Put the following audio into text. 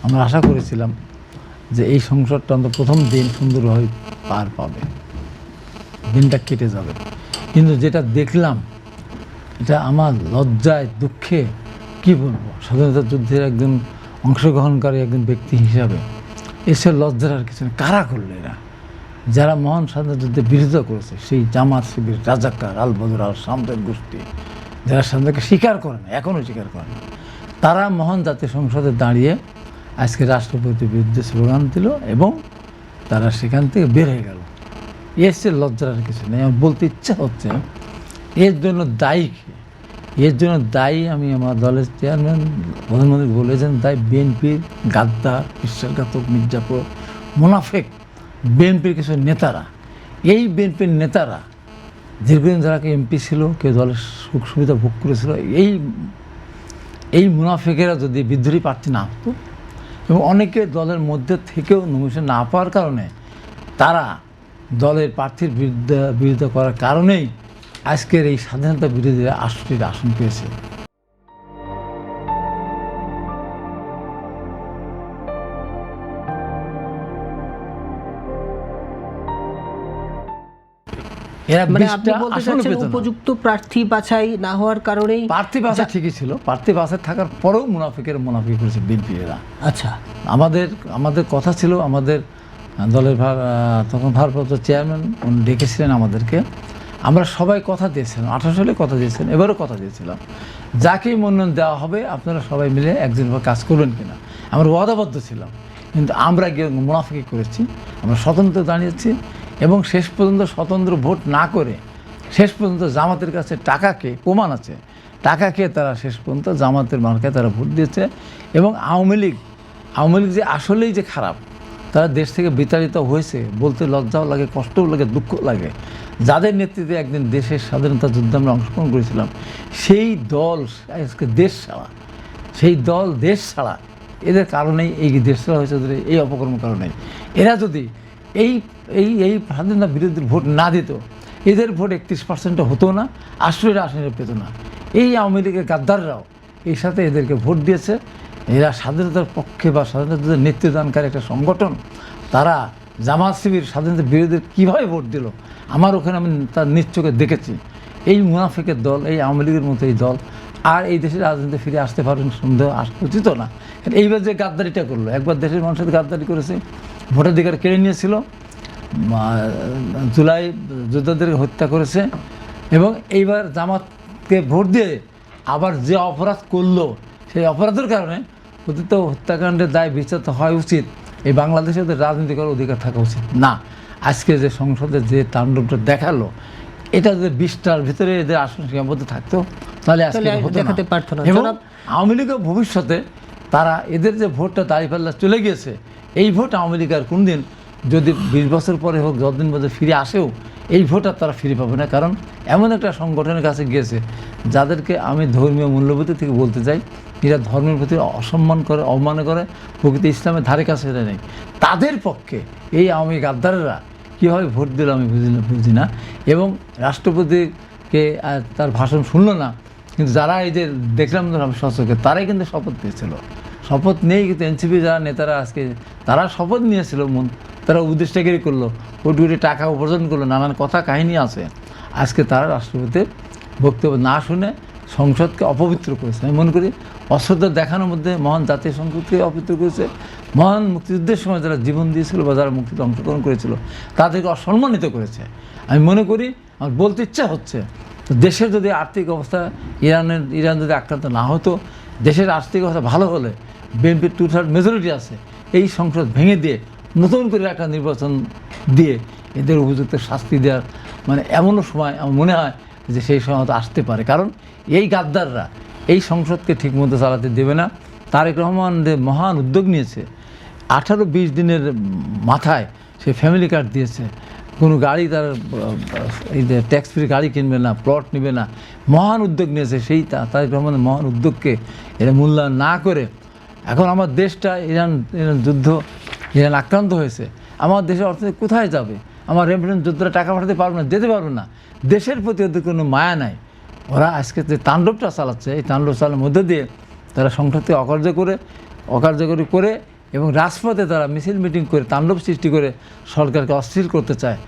আমরা আশা করেছিলাম যে এই সংসদটা অন্তত প্রথম দিন সুন্দরভাবে পার পাবে, দিনটা কেটে যাবে। কিন্তু যেটা দেখলাম এটা আমার লজ্জায় দুঃখে কি বলবো, স্বাধীনতা যুদ্ধের একজন অংশগ্রহণকারী একজন ব্যক্তি হিসাবে এসব লজ্জার আর কিছু না। কারা করলো এরা? যারা মহান স্বাধীনতা যুদ্ধে বিরোধিতা করেছে, সেই জামাত শিবির, রাজাকার, আল বদর, আল সামদের গোষ্ঠী, যারা স্বাধীনতাকে স্বীকার করে না, এখনও স্বীকার করে না, তারা মহান জাতীয় সংসদে দাঁড়িয়ে আজকে রাষ্ট্রপতির বিরুদ্ধে স্লোগান দিল এবং তারা সেখান থেকে বের হয়ে গেল। এর সে লজ্জার আর কিছু নেই। আমার বলতে ইচ্ছা হচ্ছে এর জন্য দায়ী কে? এর জন্য দায়ী আমি আমার দলের চেয়ারম্যান প্রধানমন্ত্রী বলেছেন, দায়ী বিএনপির গাদ্দার, বিশ্বাসঘাতক, মির্জাপুর, মুনাফেক বিএনপির কিছু নেতারা। এই বিএনপির নেতারা দীর্ঘদিন যারা এমপি ছিল, কেউ দলের সুখ সুবিধা ভোগ করেছিল, এই মুনাফেকেরা যদি বিদ্রোহী প্রার্থী না হতো এবং অনেকে দলের মধ্যে থেকেও নমিনেশন না পাওয়ার কারণে তারা দলের প্রার্থীর বিরোধিতা করার কারণেই আজকের এই স্বাধীনতা বিরোধীরা ৮৮টি আসন পেয়েছে। এরা মানে ২০টা আপনি বলতে আসনও চাচ্ছেন পেত না। উপযুক্ত প্রার্থী বাছাই না হওয়ার কারণেই? প্রার্থী বাছাই ঠিকই ছিল, প্রার্থী বাছাই থাকার পরেও মুনাফিক করেছে বিএনপি এরা। আচ্ছা, আমাদের কথা ছিল, আমাদের দলের তখন ভারপ্রাপ্ত চেয়ারম্যান উনি ডেকেছিলেন আমাদেরকে, আমরা সবাই কথা দিয়েছিলাম, ২৮ সালে কথা দিয়েছিলাম, এবারও কথা দিয়েছিলাম, যাকেই মনোনয়ন দেওয়া হবে আপনারা সবাই মিলে একজনভাবে কাজ করবেন কিনা। আমরা ওয়াদাবদ্ধ ছিলাম, কিন্তু আমরা গিয়ে মুনাফিকি করেছি, আমরা স্বতন্ত্র দাঁড়িয়েছি এবং শেষ পর্যন্ত স্বতন্ত্র ভোট না করে শেষ পর্যন্ত জামাতের কাছে টাকাকে প্রমাণ আছে, টাকাকে তারা শেষ পর্যন্ত জামাতের মার্কায় তারা ভোট দিয়েছে। এবং আওয়ামী লীগ যে আসলেই যে খারাপ, তারা দেশ থেকে বিতাড়িত হয়েছে বলতে লজ্জাও লাগে, কষ্টও লাগে, দুঃখ লাগে। যাদের নেতৃত্বে একদিন দেশের স্বাধীনতা যুদ্ধে আমরা অংশগ্রহণ করেছিলাম, সেই দল আজকে দেশ ছাড়া, সেই দল দেশ ছাড়া, এদের কারণেই এই দেশ ছাড়া হয়েছে, ওদের এই অপকর্মের কারণেই। এরা যদি এই এই এই স্বাধীনতা বিরোধীদের ভোট না দিত, এদের ভোট ৩১% হতো না, ৮৮ আসনে পেত না। এই আওয়ামী লীগের গাদ্দাররাও এই সাথে এদেরকে ভোট দিয়েছে। এরা স্বাধীনতার পক্ষে বা স্বাধীনতার নেতৃত্বদানকারী একটা সংগঠন, তারা জামাত শিবির স্বাধীনতা বিরোধীদের কীভাবে ভোট দিল আমার ওখানে আমি তার নিজ চোখে দেখেছি। এই মুনাফিকের দল, এই আওয়ামী লীগের মতো এই দল আর এই দেশের রাজনীতিতে ফিরে আসতে পারেন সন্দেহ উচিত না। এইবার যে গাদ্দারিটা করলো, একবার দেশের মানুষের গাদ্দারি করেছে, ভোটাধিকার কেড়ে নিয়েছিল, জুলাই যোদ্ধাদেরকে হত্যা করেছে এবং এইবার জামাতকে ভোট দিয়ে আবার যে অপরাধ করলো, সেই অপরাধের কারণে অতীত হত্যাকাণ্ডের দায় বিচার হয় উচিত। এই বাংলাদেশে ওদের রাজনীতি করার অধিকার থাকা উচিত না। আজকে যে সংসদে যে তাণ্ডবটা দেখালো, এটা যদি ২০টার ভিতরে এদের আসন সীমাবদ্ধ থাকতো তাহলে আজকে দেখাতে পারতো না। এবং আওয়ামী লীগের ভবিষ্যতে তারা এদের যে ভোটটা দাঁড়িপাল্লা চলে গিয়েছে, এই ভোট আওয়ামী লীগ আর কোনদিন যদি ২০ বছর পরে হোক, যতদিন পরে ফিরে আসেও, এই ভোট আর তারা ফিরে পাবে না। কারণ এমন একটা সংগঠনের কাছে গিয়েছে যাদেরকে আমি ধর্মীয় মূল্যবোধ থেকে বলতে চাই, এরা ধর্মের প্রতি অসম্মান করে, অবমান করে, প্রকৃতি ইসলামের ধারে কাছে এটা নেই। তাদের পক্ষে এই আওয়ামী গাদ্দারেরা কীভাবে ভোট দিল আমি বুঝি না। এবং রাষ্ট্রপতিকে তার ভাষণ শুনলো না, কিন্তু যারা এই যে দেখলাম শাসকে, তারাই কিন্তু শপথ নিয়েছিল। শপথ নিয়েই কিন্তু এনসিপি যারা নেতারা আজকে তারা শপথ নিয়েছিল, তারা উদ্দেশ্যটাগিরি করলো, কোটি কোটি টাকা উপার্জন করলো, নানান কথা কাহিনী আছে। আজকে তারা রাষ্ট্রপতির বক্তব্য না শুনে সংসদকে অপবিত্র করেছে। আমি মনে করি অশ্রদ্ধা দেখানোর মধ্যে মহান জাতীয় সংসদকে অপবিত্র করেছে। মহান মুক্তিযুদ্ধের সময় যারা জীবন দিয়েছিল বা যারা মুক্তিতে অংশগ্রহণ করেছিল তাদেরকে অসম্মানিত করেছে। আমি মনে করি, আমার বলতে ইচ্ছা হচ্ছে, দেশের যদি আর্থিক অবস্থা ইরান যদি আক্রান্ত না হতো, দেশের আর্থিক অবস্থা ভালো হলে, বিএনপির 2/3 মেজরিটি আছে, এই সংসদ ভেঙে দিয়ে নতুন করে একটা নির্বাচন দিয়ে এদের উপযুক্ত শাস্তি দেওয়ার মানে এমনও সময় আমার মনে হয় যে সেই সময় হয়তো আসতে পারে। কারণ এই গাদ্দাররা এই সংসদকে ঠিকমতো চালাতে দেবে না। তারেক রহমান যে মহান উদ্যোগ নিয়েছে, 18-20 দিনের মাথায় সে ফ্যামিলি কার্ড দিয়েছে, কোনো গাড়ি তার এই যে ট্যাক্স ফ্রি গাড়ি কিনবে না, প্লট নেবে না, মহান উদ্যোগ নিয়েছে। সেই তারেক রহমানের মহান উদ্যোগকে এরা মূল্যায়ন না করে এখন আমার দেশটা ইরান ইরান আক্রান্ত হয়েছে, আমার দেশের অর্থনীতি কোথায় যাবে? আমার রেমিটেন্স যোদ্ধারা টাকা পাঠাতে পারবে না, যেতে পারবে না। দেশের প্রতি ওদের কোনো মায়া নাই। ওরা আজকে যে তাণ্ডবটা চালাচ্ছে, এই তাণ্ডব চালানোর মধ্যে দিয়ে তারা সংসদকে অকার্য করে অকার্যকরী করে এবং রাজপথে তারা মিছিল মিটিং করে তাণ্ডব সৃষ্টি করে সরকারকে অস্থির করতে চায়।